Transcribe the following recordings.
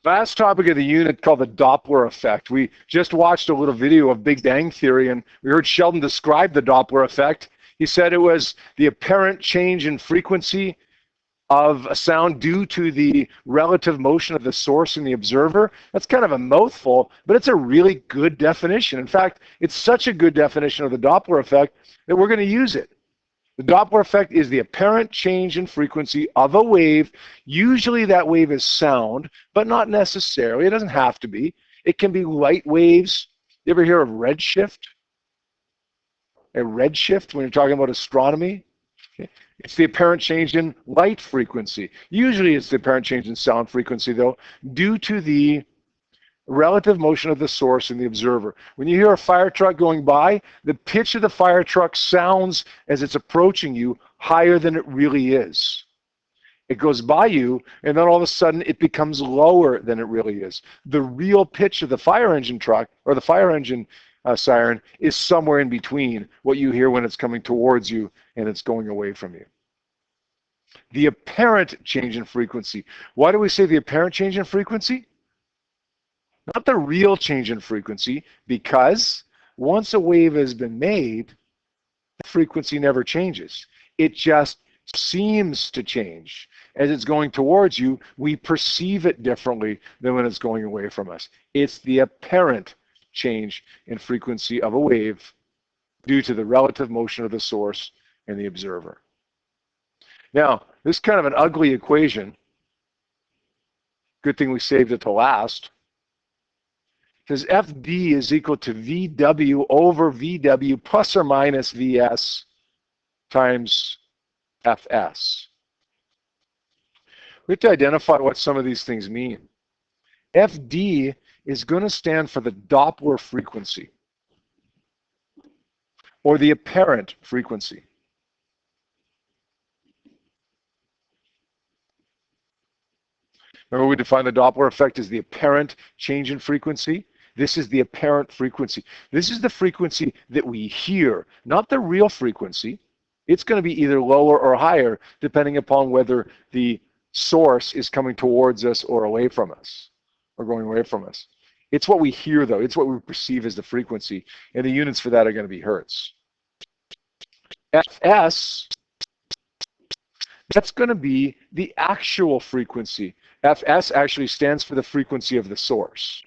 Last topic of the unit called the Doppler effect. We just watched a little video of Big Bang Theory, and we heard Sheldon describe the Doppler effect. He said it was the apparent change in frequency of a sound due to the relative motion of the source and the observer. That's kind of a mouthful, but it's a really good definition. In fact, it's such a good definition of the Doppler effect that we're going to use it. The Doppler effect is the apparent change in frequency of a wave. Usually that wave is sound, but not necessarily. It doesn't have to be. It can be light waves. You ever hear of redshift? A redshift when you're talking about astronomy? Okay. It's the apparent change in light frequency. Usually it's the apparent change in sound frequency, though, due to the relative motion of the source and the observer. When you hear a fire truck going by, the pitch of the fire truck sounds as it's approaching you higher than it really is. It goes by you, and then all of a sudden it becomes lower than it really is. The real pitch of the fire engine truck, or the fire engine siren, is somewhere in between what you hear when it's coming towards you and it's going away from you. The apparent change in frequency. Why do we say the apparent change in frequency? Not the real change in frequency, because once a wave has been made, the frequency never changes. It just seems to change. As it's going towards you, we perceive it differently than when it's going away from us. It's the apparent change in frequency of a wave due to the relative motion of the source and the observer. Now, this is kind of an ugly equation. Good thing we saved it to last. Because FD is equal to VW over VW plus or minus VS times FS. We have to identify what some of these things mean. FD is going to stand for the Doppler frequency, or the apparent frequency. Remember, we define the Doppler effect as the apparent change in frequency. This is the apparent frequency. This is the frequency that we hear, not the real frequency. It's going to be either lower or higher, depending upon whether the source is coming towards us or away from us, or going away from us. It's what we hear, though. It's what we perceive as the frequency, and the units for that are going to be hertz. Fs, that's going to be the actual frequency. Fs actually stands for the frequency of the source.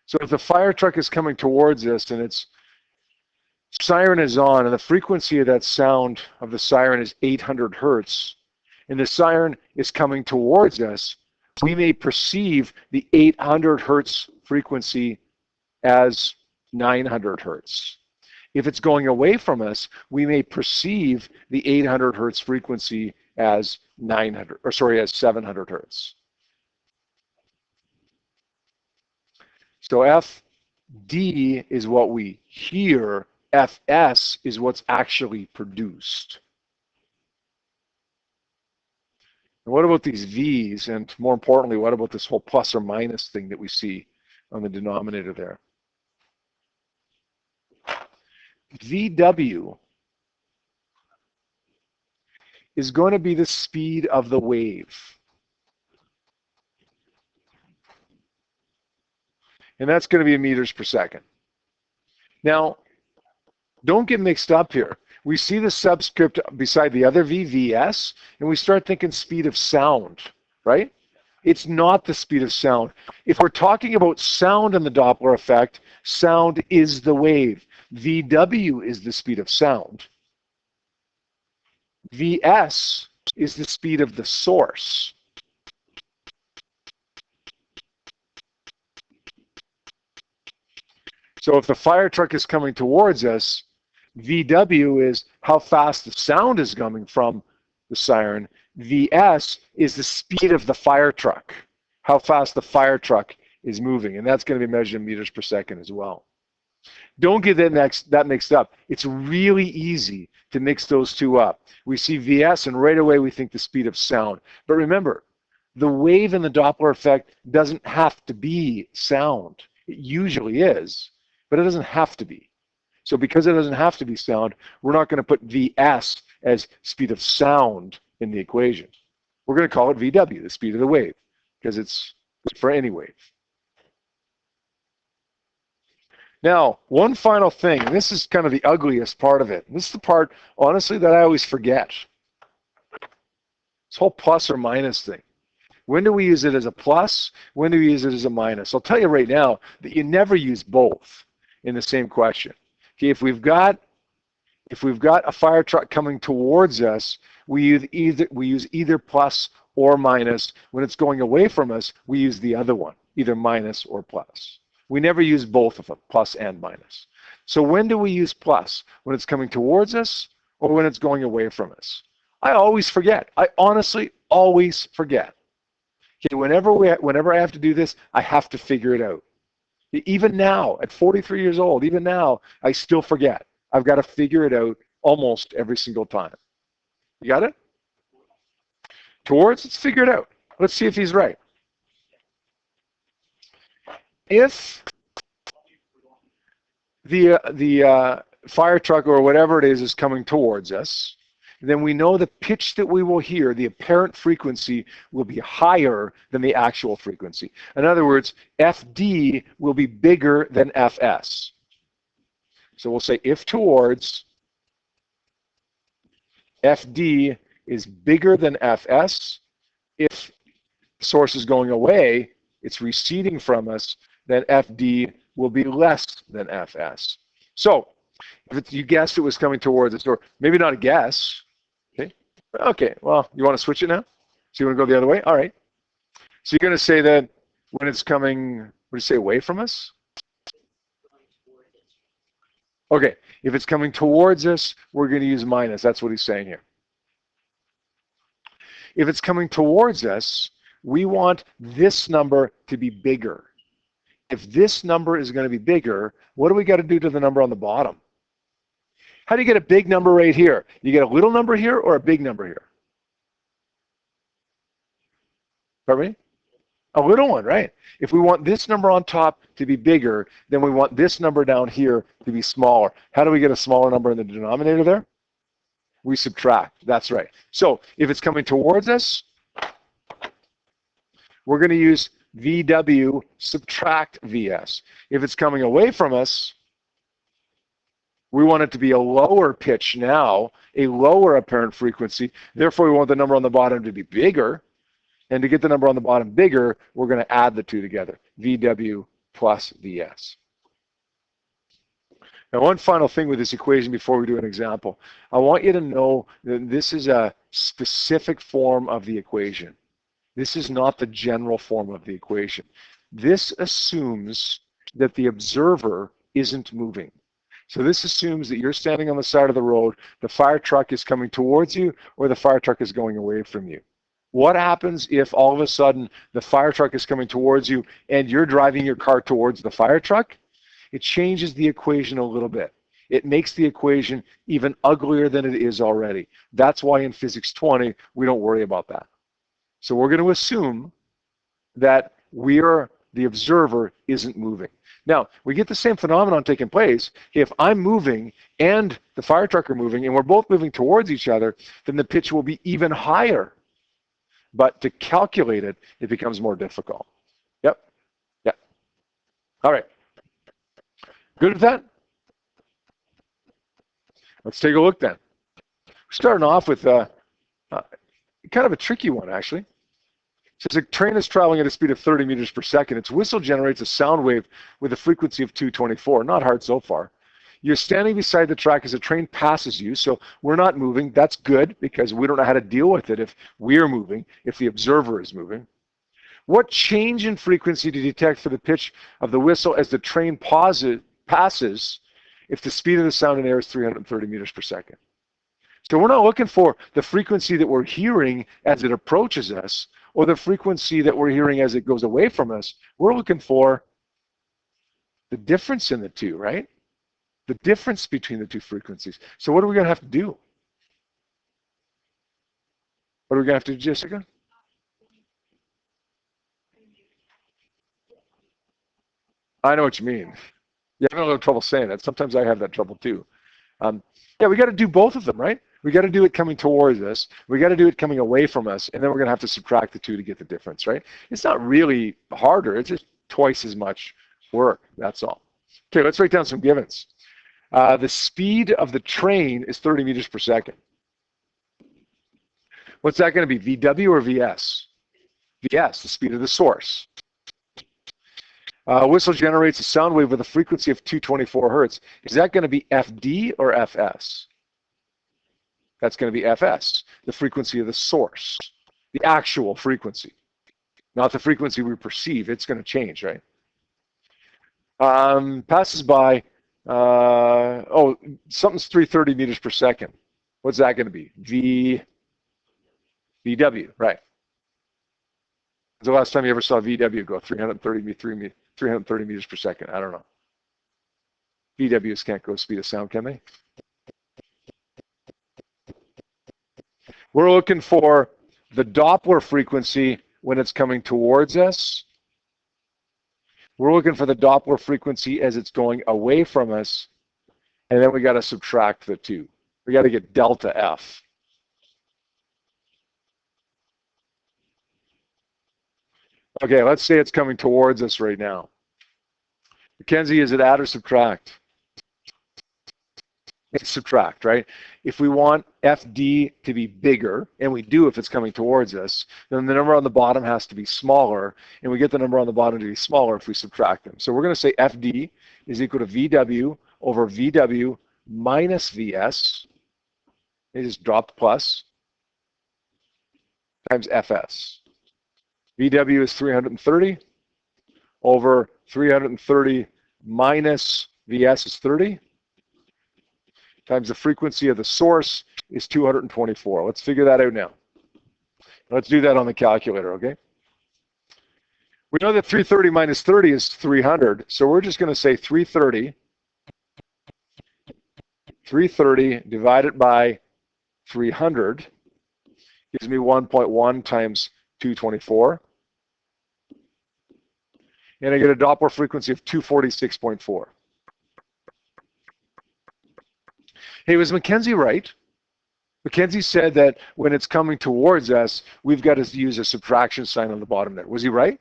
So if the fire truck is coming towards us and its siren is on, and the frequency of that sound of the siren is 800 hertz, and the siren is coming towards us, we may perceive the 800 hertz frequency as 900 hertz. If it's going away from us, we may perceive the 800 hertz frequency as 700 hertz. So FD is what we hear. Fs is what's actually produced. And what about these V's? And more importantly, what about this whole plus or minus thing that we see on the denominator there? VW is going to be the speed of the wave. And that's going to be in meters per second. Now, don't get mixed up here. We see the subscript beside the other V, Vs, and we start thinking speed of sound, right? It's not the speed of sound. If we're talking about sound in the Doppler effect, sound is the wave. VW is the speed of sound. Vs is the speed of the source. So if the fire truck is coming towards us, VW is how fast the sound is coming from the siren. Vs is the speed of the fire truck, how fast the fire truck is moving. And that's going to be measured in meters per second as well. Don't get that mixed up. It's really easy to mix those two up. We see Vs and right away we think the speed of sound. But remember, the wave in the Doppler effect doesn't have to be sound. It usually is, but it doesn't have to be. So because it doesn't have to be sound, we're not going to put Vs as speed of sound in the equation. We're going to call it VW, the speed of the wave, because it's good for any wave. Now, one final thing, and this is kind of the ugliest part of it. This is the part, honestly, that I always forget. This whole plus or minus thing. When do we use it as a plus? When do we use it as a minus? I'll tell you right now that you never use both in the same question. Okay, if we've got a fire truck coming towards us, we use either plus or minus. When it's going away from us, we use the other one, either minus or plus. We never use both of them, plus and minus. So when do we use plus? When it's coming towards us or when it's going away from us? I always forget. I honestly always forget. Okay, whenever I have to do this, I have to figure it out. Even now, at 43 years old, even now, I still forget. I've got to figure it out almost every single time. You got it? Towards, let's figure it out. Let's see if he's right. If the fire truck or whatever it is coming towards us, then we know the pitch that we will hear, the apparent frequency, will be higher than the actual frequency. In other words, FD will be bigger than FS. So we'll say if towards, FD is bigger than FS. If the source is going away, it's receding from us, then FD will be less than FS. So if you guessed it was coming towards us, or maybe not a guess. Okay, well, you want to switch it now? So you want to go the other way? All right. So you're going to say that when it's coming, what do you say, away from us? Okay, if it's coming towards us, we're going to use minus. That's what he's saying here. If it's coming towards us, we want this number to be bigger. If this number is going to be bigger, what do we got to do to the number on the bottom? How do you get a big number right here? You get a little number here or a big number here? Pardon me? A little one, right? If we want this number on top to be bigger, then we want this number down here to be smaller. How do we get a smaller number in the denominator there? We subtract. That's right. So if it's coming towards us, we're going to use VW subtract VS. If it's coming away from us, we want it to be a lower pitch now, a lower apparent frequency. Therefore, we want the number on the bottom to be bigger. And to get the number on the bottom bigger, we're going to add the two together, VW plus VS. Now, one final thing with this equation before we do an example. I want you to know that this is a specific form of the equation. This is not the general form of the equation. This assumes that the observer isn't moving. So this assumes that you're standing on the side of the road, the fire truck is coming towards you, or the fire truck is going away from you. What happens if all of a sudden the fire truck is coming towards you and you're driving your car towards the fire truck? It changes the equation a little bit. It makes the equation even uglier than it is already. That's why in Physics 20, we don't worry about that. So we're going to assume that the observer isn't moving. Now, we get the same phenomenon taking place. If I'm moving and the fire truck are moving and we're both moving towards each other, then the pitch will be even higher. But to calculate it, it becomes more difficult. Yep. Yep. All right. Good with that? Let's take a look then. We're starting off with kind of a tricky one, actually. It says a train is traveling at a speed of 30 meters per second. Its whistle generates a sound wave with a frequency of 224. Not hard so far. You're standing beside the track as a train passes you, so we're not moving. That's good because we don't know how to deal with it if we're moving, if the observer is moving. What change in frequency do you detect for the pitch of the whistle as the train passes if the speed of the sound in air is 330 meters per second? So we're not looking for the frequency that we're hearing as it approaches us or the frequency that we're hearing as it goes away from us. We're looking for the difference in the two, right? The difference between the two frequencies. So what are we going to have to do? What are we going to have to do, Jessica? I know what you mean. Yeah, I'm having a little trouble saying that. Sometimes I have that trouble too. Yeah, we got to do both of them, right? We got to do it coming towards us. We got to do it coming away from us, and then we're going to have to subtract the two to get the difference, right? It's not really harder. It's just twice as much work. That's all. Okay, let's write down some givens. The speed of the train is 30 meters per second. What's that going to be, VW or VS? VS, the speed of the source. Whistle generates a sound wave with a frequency of 224 hertz. Is that going to be FD or FS? That's going to be FS, the frequency of the source, the actual frequency, not the frequency we perceive. It's going to change, right? Passes by, something's 330 meters per second. What's that going to be? VW, right. When's the last time you ever saw VW go 330 meters per second? I don't know. VWs can't go speed of sound, can they? We're looking for the Doppler frequency when it's coming towards us. We're looking for the Doppler frequency as it's going away from us. And then we got to subtract the two. We got to get delta F. Okay, let's say it's coming towards us right now. Mackenzie, is it add or subtract? It's subtract, right? If we want FD to be bigger, and we do if it's coming towards us, then the number on the bottom has to be smaller, and we get the number on the bottom to be smaller if we subtract them. So we're going to say FD is equal to VW over VW minus VS. They just drop the plus times FS. VW is 330 over 330 minus VS is 30 times the frequency of the source is 224. Let's figure that out now. Let's do that on the calculator, okay? We know that 330 minus 30 is 300, so we're just going to say 330 divided by 300 gives me 1.1 times 224. And I get a Doppler frequency of 246.4. Hey, was Mackenzie right? Mackenzie said that when it's coming towards us, we've got to use a subtraction sign on the bottom there. Was he right?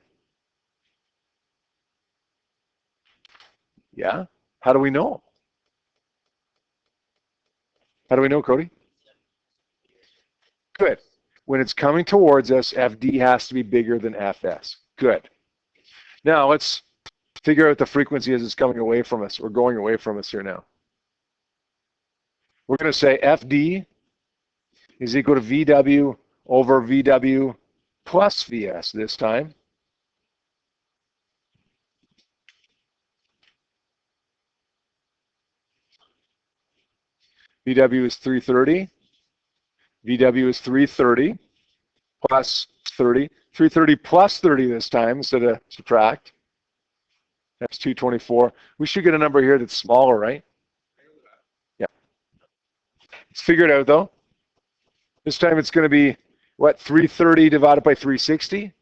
Yeah? How do we know? How do we know, Cody? Good. When it's coming towards us, FD has to be bigger than FS. Good. Now let's figure out the frequency as it's coming away from us. We're going away from us here now. We're going to say FD is equal to VW over VW plus VS this time. VW is 330. VW is 330 plus 30. 330 plus 30 this time instead of subtract. That's 224. We should get a number here that's smaller, right? Yeah. Let's figure it out, though. This time it's going to be, what, 330 divided by 360?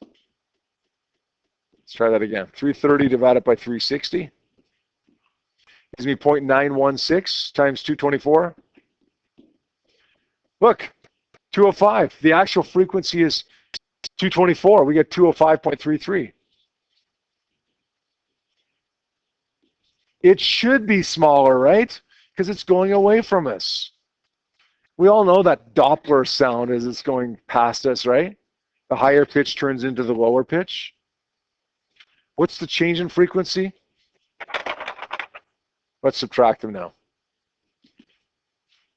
Let's try that again. 330 divided by 360 gives me 0.916 times 224. Look, 205. The actual frequency is 224. We get 205.33. It should be smaller, right? Because it's going away from us. We all know that Doppler sound as it's going past us, right? The higher pitch turns into the lower pitch. What's the change in frequency? Let's subtract them now.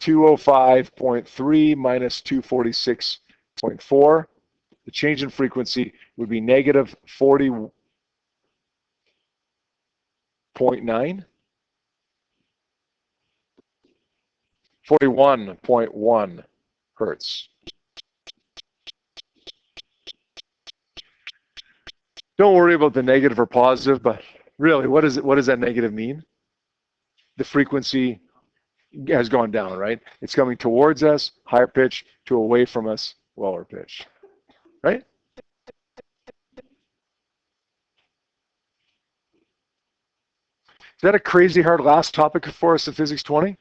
205.3 minus 246.4. The change in frequency would be negative 40.9. 41.1 hertz. Don't worry about the negative or positive, but really, what does that negative mean? The frequency has gone down, right? It's coming towards us, higher pitch, to away from us, lower pitch, right? Is that a crazy hard last topic for us in Physics 20?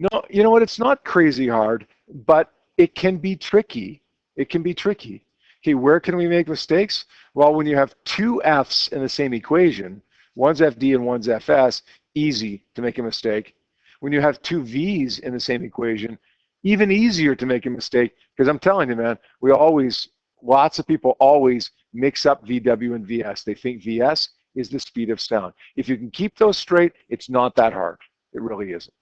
No, you know what? It's not crazy hard, but it can be tricky. It can be tricky. Okay, where can we make mistakes? Well, when you have two F's in the same equation, one's FD and one's FS, easy to make a mistake. When you have two V's in the same equation, even easier to make a mistake, because I'm telling you, man, lots of people always mix up VW and VS. They think VS is the speed of sound. If you can keep those straight, it's not that hard. It really isn't.